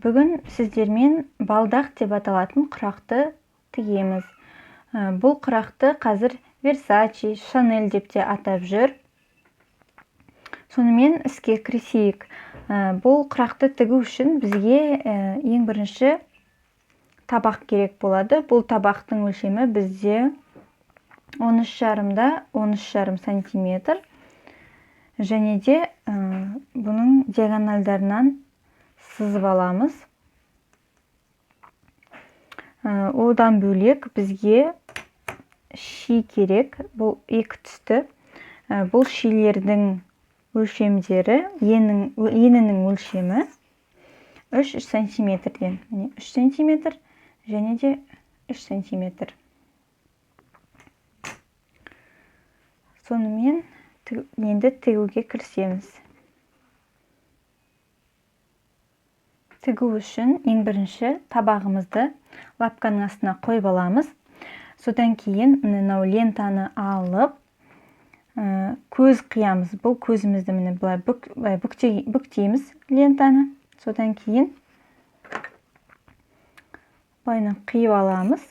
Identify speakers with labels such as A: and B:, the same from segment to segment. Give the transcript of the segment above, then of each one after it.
A: Бүгін сіздермен балдақ деп аталатын құрақты тігеміз. Бұл құрақты қазір Versace, Chanel деп те атап жүр. Сонымен іске кірісейік. Бұл құрақты тігу үшін бізге ең бірінші табақ керек болады. Бұл табақтың өлшемі бізде 13,5-да 13,5 сантиметр. Және де бұның диагоналдарынан сызып аламыз. Одан бөлек бізге ши керек. Бұл екі түсті. Бұл шилердің өлшемдері, енінің өлшемі 3 сантиметрден. 3 сантиметр және де 3 сантиметр. Сонымен енді тігуге кірісеміз. Тігу үшін ең бірінші табағымызды лапканың астына қойып аламыз. Содан кейін мынау лентаны алып, көз қиямыз. Бұл көзімізді міне былай бүктейміз лентаны. Содан кейін былай қиып аламыз.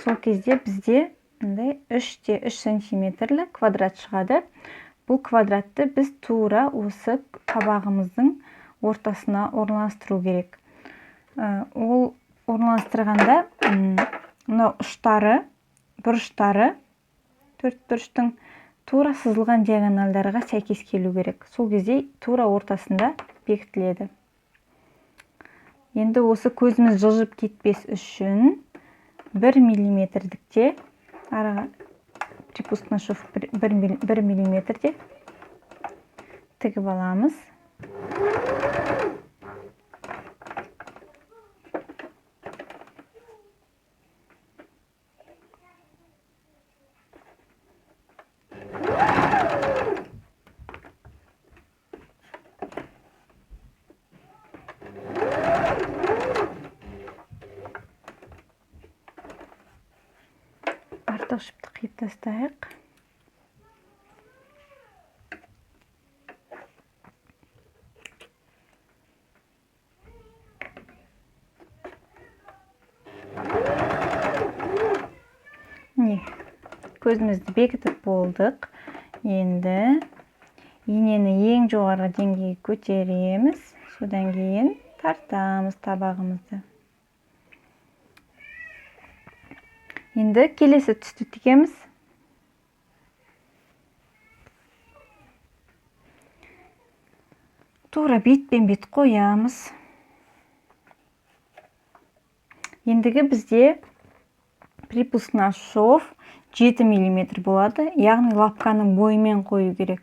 A: Сол кезде бізде 3-3 сантиметрлі квадрат шығады. Бұл квадратты біз тура осы табағымыздың ортасына орналастыру керек. Ол орналастырғанда мынау ұштары, бұрыштары, төрт бұрыштың тура сызылған диагональдарға сәйкес келу керек. Сол кезде тура ортасында бекітіледі. Енді осы көзіміз жылжып кетпес үшін 1 миллиметрдікте, араға припускный шов 1 миллиметрде тігіп аламыз. Артық жіпті қиып тастайық. Көзімізді бекітіп болдық. Енді енені ең жоғары деңгейге көтереміз. Содан кейін тартамыз табағымызды. Енді келесі түсті тігеміз. Тура бетпен бет қоямыз. Ендігі бізде припускный шов 7 миллиметр болады. Яғни лапканың бойымен қою керек.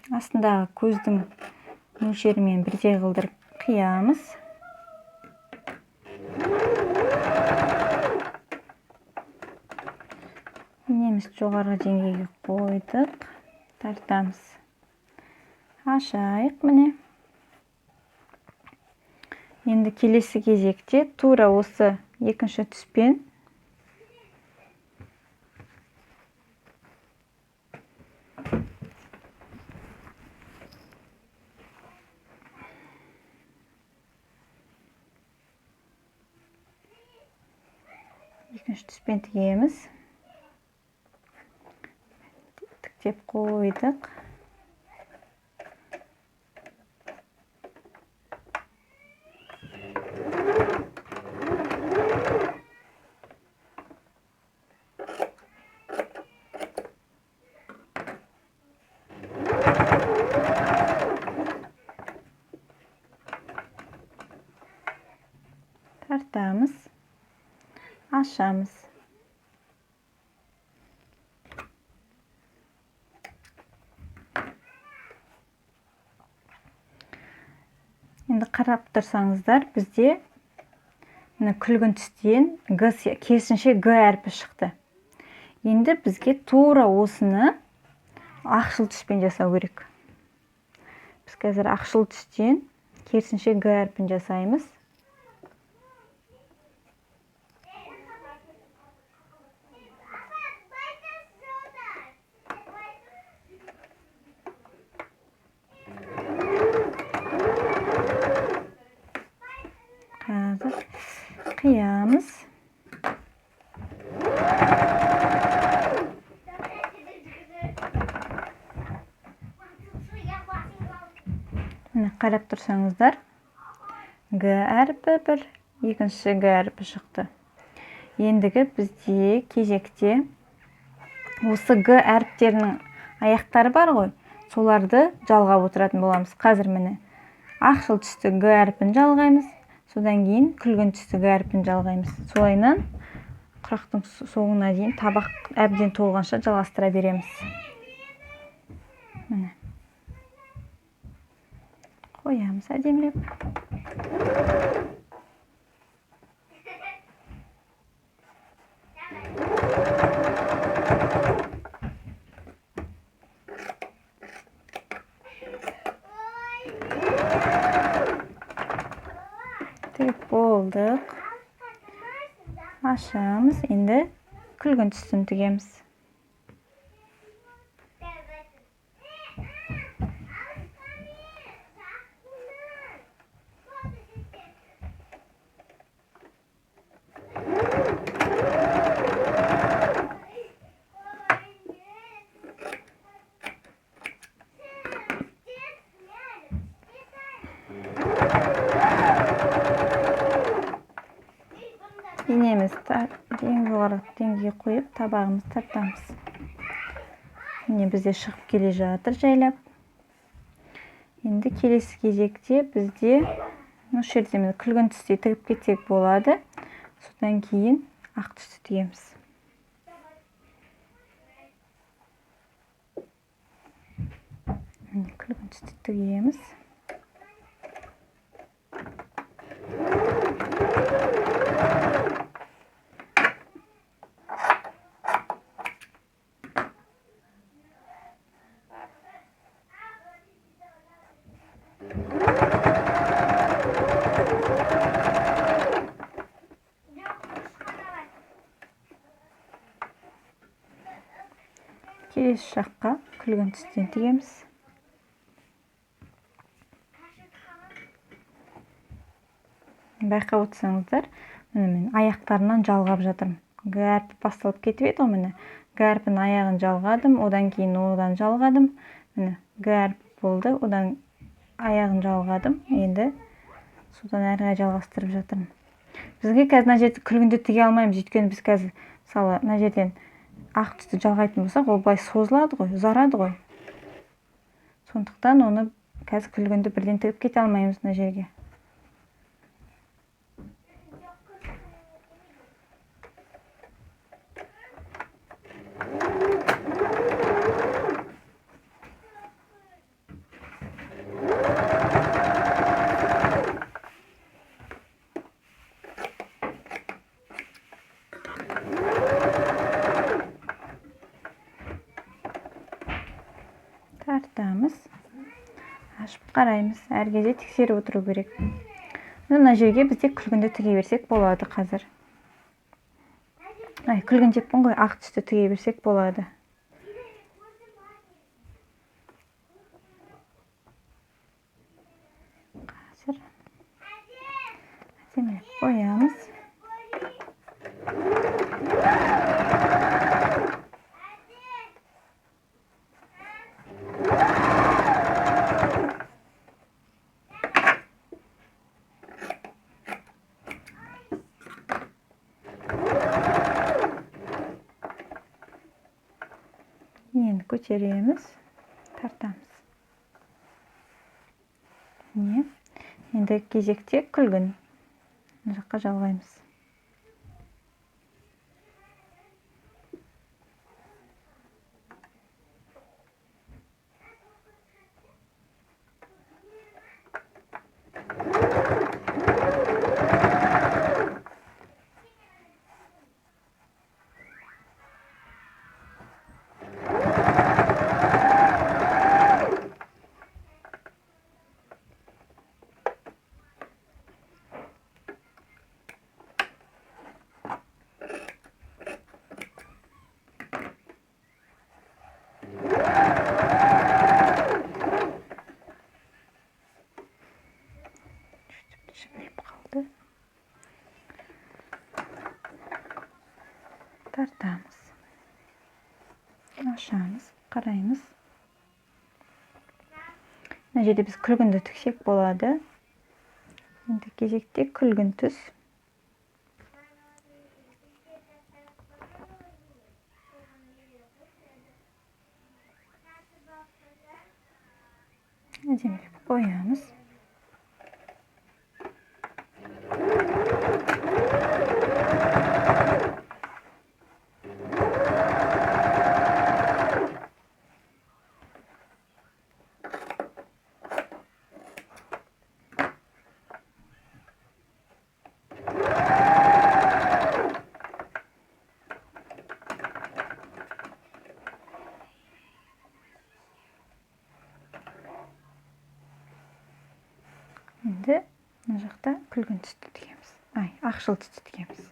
A: Астындағы көздің мөлшерімен бірдей қылдырып қиямыз. Енеміз жоғары деңгейге қойдық. Тартамыз. Ашайық міне. Енді келесі кезекте тура осы екінші түспен тігеміз. Тіктеп қойдық. Тартамыз. Ашамыз. Енді қарап тұрсаңыздар, бізде күлгін түстен керісінше Г әрпі шықты. Енді бізге тура осыны ақшыл түспен жасау керек. Біз қазір ақшыл түстен керісінше Г әрпін жасаймыз. Қазір қиямыз. Міне қарап тұрсаңыздар, Г әрпі бір, екінші Г әрпі шықты. Ендігі бізде кезекте осы Г әріптерінің аяқтары бар ғой, соларды жалғап отыратын боламыз. Қазір міне ақшыл түсті Г әрпін жалғаймыз, содан кейін күлгін түсті Г әрпін жалғаймыз. Солайынан құрақтың соңына дейін табақ әбден толғанша жалғастыра береміз. Міне қоямыз әдемілеп. Тігіп болдық. Ашамыз. Енді күлгін түстін тігеміз. Инеміз ең жоғары деңгейге қойып, табағымызды тартамыз. Міне бізде шығып келе жатыр жайлап. Енді келесі кезекте бізде осы жерде күлгін түсте тігіп кетсек болады. Содан кейін ақ түсті тігеміз. Күлгін түсті тігеміз. Келесі жаққа күлгін түстен тігеміз. Байқап отырсаңыздар, мен аяқтарынан жалғап жатырмын. Г әрпі басталып кетіп еді ғой, міне. Г әрпінің аяғын жалғадым, одан кейін одан жалғадым. Міне Г әрпі болды, одан аяғын жалғадым. Енді содан әрі қарай жалғастырып жатырмын. Бізге қазір мына жерде күлгінді тіге алмаймыз, өйткені біз қазір мысалы мына жерден ақ түсті жалғайтын болсақ, ол былай созылады ғой, ұзарады ғой. Сондықтан оны қазір күлгінді бірден тігіп кете алмаймыз мына жерге. Тартамыз, ашып қараймыз, әр кезде тексеріп отыру керек. Мына жерге бізде күлгінді тіге берсек болады қазір. Күлгін деппін ғой, ақ түсті тіге берсек болады. Қазір әдемілеп қоямыз. Енді көтереміз, тартамыз. Енді кезекте күлгін жаққа жалғаймыз. Қараймыз. Мына жерде біз күлгінді тіксек болады. Енді кезекте күлгін түс. Әдемілеп қоямыз. Енді мына жақта күлгін түсті тігеміз. Ақшыл түсті тігеміз.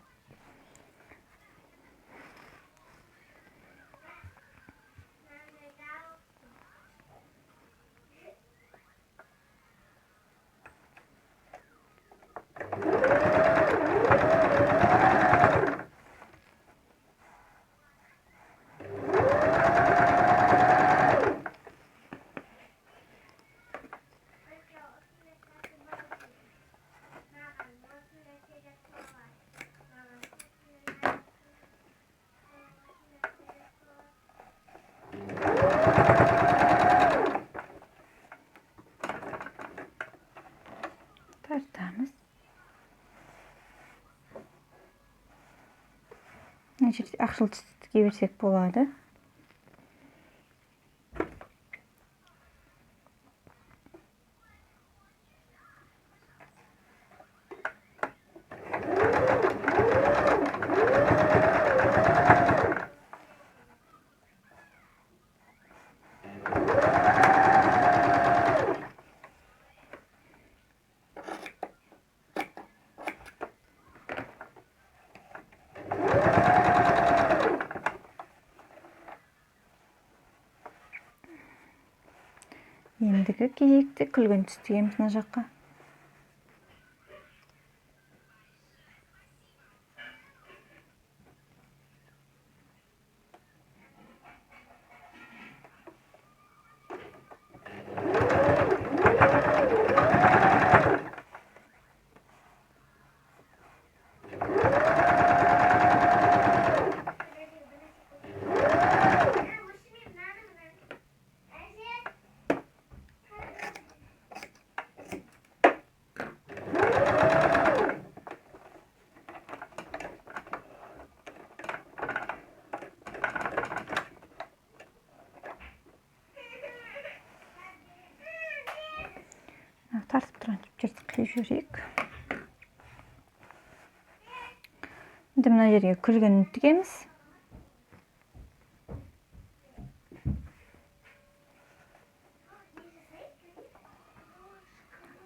A: Тартамыз. Мына жерде ақшыл түсті тіге берсек болады. Ендігі кезекте күлгін түс тігеміз мына жаққа. Тартып тұрған жіптерді қиып жіберейік. Енді мына жерге күлгін тігеміз.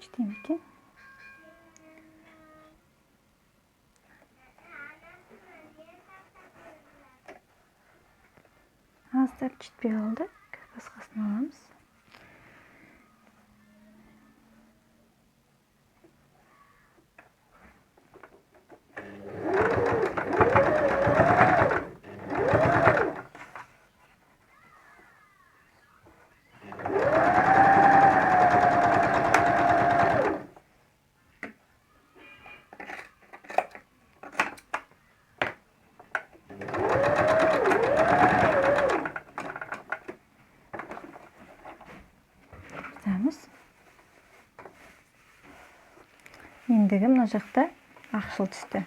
A: Жетейін екен. Аздап жетпей қалды. Басқасын аламыз. Ендігі мына жақта ақшыл түсті.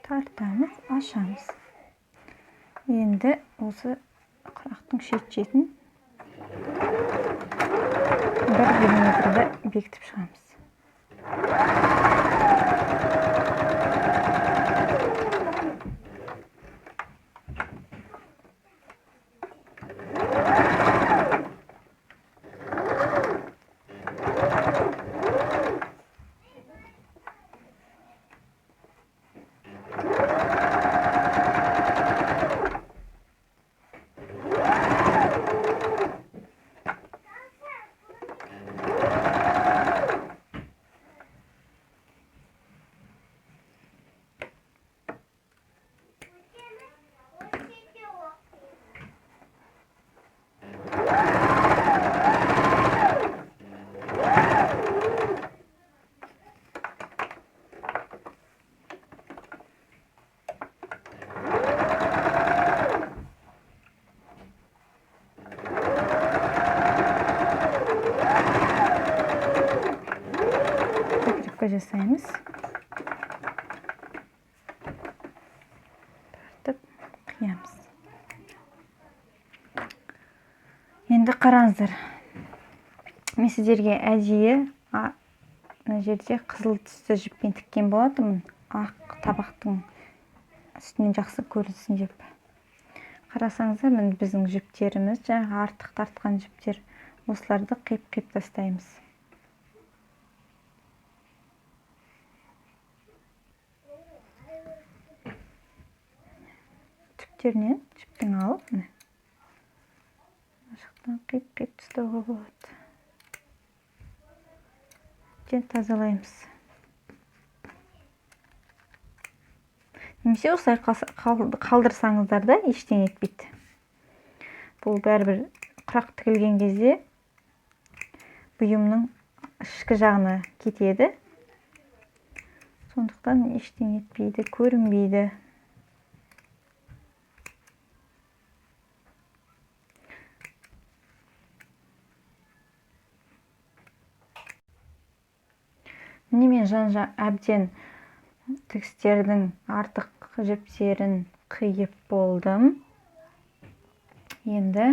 A: тартамыз, ашамыз. Енді осы құрақтың шет-шетін 1 мм бекітіп шығамыз. Жасаймыз. Тартып қиямыз. Енді қараңыздар. Мен сіздерге әдейі мына жерде қызыл түсті жіппен тіккен болатынмын. Ақ табақтың үстінен жақсы көрінсін деп. Қарасаңыздар, міне біздің жіптеріміз, жаңағы артық тартқан жіптер. Осыларды қиып-қиып тастаймыз. Түптерінен жіптің алып, мына жақтан қиып-қиып тастауға болады. Тазалаймыз. Немесе осылай қалдырсаңыздар да ештеңе етпейді. Бұл бәрібір құрақ тігілген кезде бұйымның ішкі жағына кетеді. Сондықтан ештеңе етпейді, көрінбейді. Мен жан-жақ әбден тігістердің артық жіптерін қиып болдым. Енді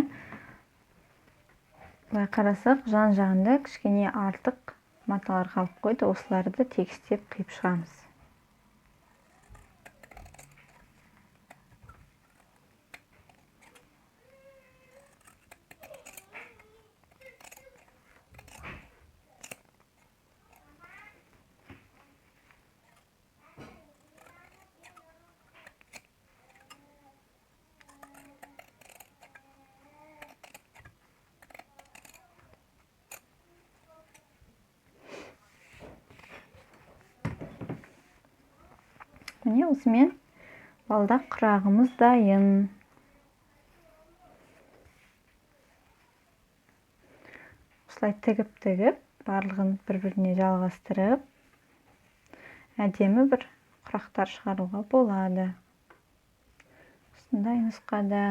A: былай қарасақ, жан-жағында кішкене артық маталар қалып қойды. Осыларды тегістеп қиып шығамыз. Міне осымен балдақ құрағымыз дайын. Осылай тігіп-тігіп, барлығын бір-біріне жалғастырып, әдемі бір құрақтар шығаруға болады. Осындай нұсқада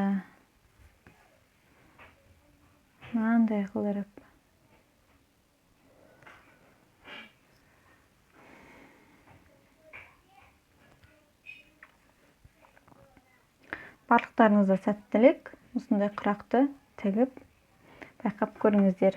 A: мынандай қылдырып. Барлықтарыңызға сәттілік. Осындай құрақты тігіп байқап көріңіздер.